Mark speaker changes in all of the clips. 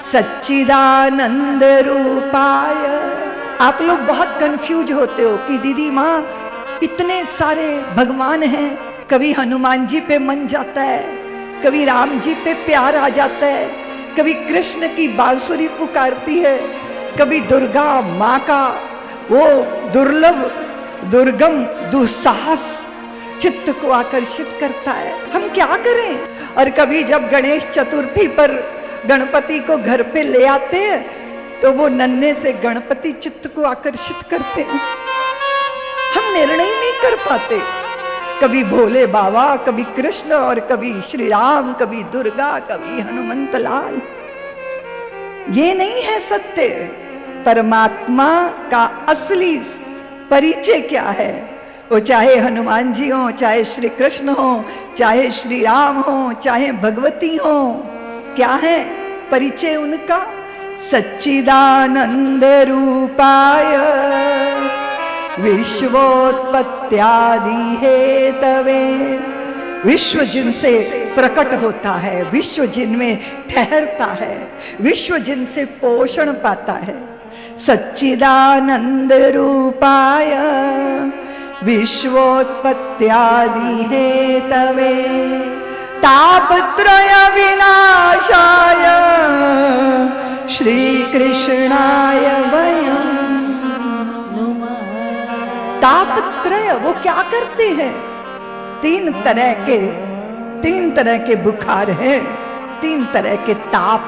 Speaker 1: सच्चिदानंद रूपाय। आप लोग बहुत कंफ्यूज होते हो कि दीदी माँ इतने सारे भगवान हैं, कभी हनुमान जी पे मन जाता है, कभी राम जी पे प्यार आ जाता है, कभी कृष्ण की बांसुरी पुकारती है, कभी दुर्गा माँ का वो दुर्लभ दुर्गम दुस्साहस चित्त को आकर्षित करता है। हम क्या करें? और कभी जब गणेश चतुर्थी पर गणपति को घर पे ले आते हैं तो वो नन्हे से गणपति चित्त को आकर्षित करते हैं। हम निर्णय नहीं कर पाते, कभी भोले बाबा, कभी कृष्ण और कभी श्री राम, कभी दुर्गा, कभी हनुमंत लाल। ये नहीं है सत्य। परमात्मा का असली परिचय क्या है? वो चाहे हनुमान जी हो, चाहे श्री कृष्ण हो, चाहे श्री राम हो, चाहे भगवती हो, क्या है परिचय उनका? सच्चिदानंद रूपाय विश्वोत्पत्त्यादि हेतवे। विश्व जिनसे प्रकट होता है, विश्व जिनमें ठहरता है, विश्व जिनसे पोषण पाता है। सच्चिदानंद रूपाय विश्वोत्पत्त्यादि हेतवे तापत्रय विनाशाय श्री कृष्णाय वयम्। तापत्रय वो क्या करते हैं? तीन तरह के बुखार हैं, तीन तरह के ताप,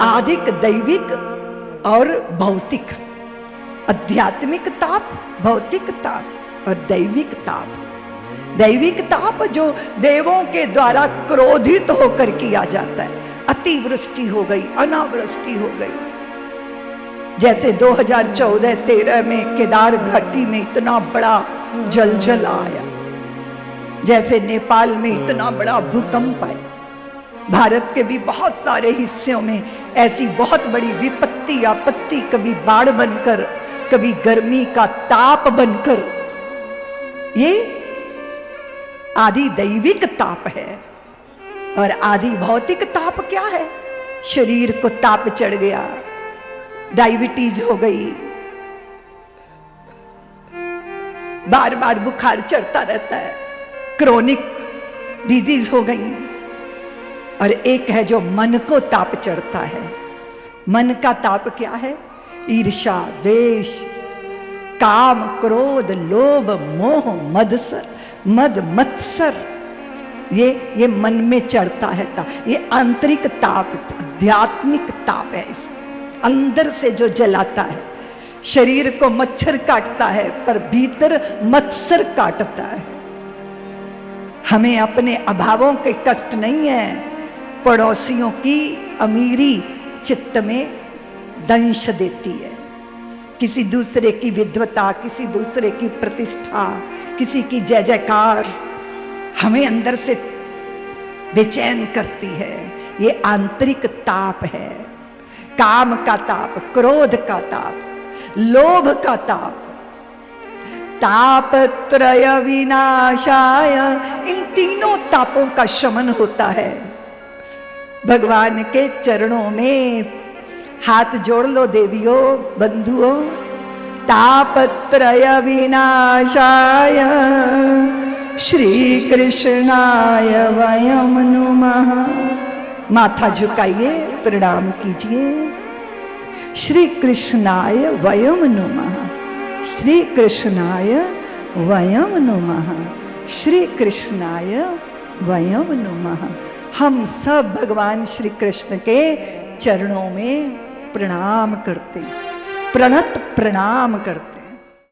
Speaker 1: आदिक, दैविक और भौतिक। आध्यात्मिक ताप, भौतिक ताप और दैविक ताप। दैविक ताप जो देवों के द्वारा क्रोधित होकर किया जाता है। अतिवृष्टि हो गई, अनावृष्टि हो गई। जैसे 2014-13 में केदार घाटी में इतना बड़ा जलजल आया, जैसे नेपाल में इतना बड़ा भूकंप आया। भारत के भी बहुत सारे हिस्सों में ऐसी बहुत बड़ी विपत्ति, आपत्ति, कभी बाढ़ बनकर, कभी गर्मी का ताप बनकर, ये आदि दैविक ताप है। और आदि भौतिक ताप क्या है? शरीर को ताप चढ़ गया, डायबिटीज हो गई, बार बार बुखार चढ़ता रहता है, क्रोनिक डिजीज हो गई। और एक है जो मन को ताप चढ़ता है। मन का ताप क्या है? ईर्ष्या, द्वेष, काम, क्रोध, लोभ, मोह, मद मत्सर, ये मन में चढ़ता है। ये आंतरिक ताप, आध्यात्मिक ताप है। इस अंदर से जो जलाता है। शरीर को मच्छर काटता है पर भीतर मत्सर काटता है। हमें अपने अभावों के कष्ट नहीं है, पड़ोसियों की अमीरी चित्त में दंश देती है। किसी दूसरे की विद्वता, किसी दूसरे की प्रतिष्ठा, किसी की जय जयकार हमें अंदर से बेचैन करती है। ये आंतरिक ताप है। काम का ताप, क्रोध का ताप, लोभ का ताप। तापत्रय विनाशाय, इन तीनों तापों का शमन होता है। भगवान के चरणों में हाथ जोड़ लो देवियों, बंधुओं। तापत्रय विनाशाय श्री कृष्णाय वयम् नुमः। माथा झुकाइए, प्रणाम कीजिए। श्री कृष्णाय वयम् नुमः, श्री कृष्णाय वयम् नुमः, श्री कृष्णाय वयम् नुमः। हम सब भगवान श्री कृष्ण के चरणों में प्रणाम करते, प्रणत प्रणाम करते।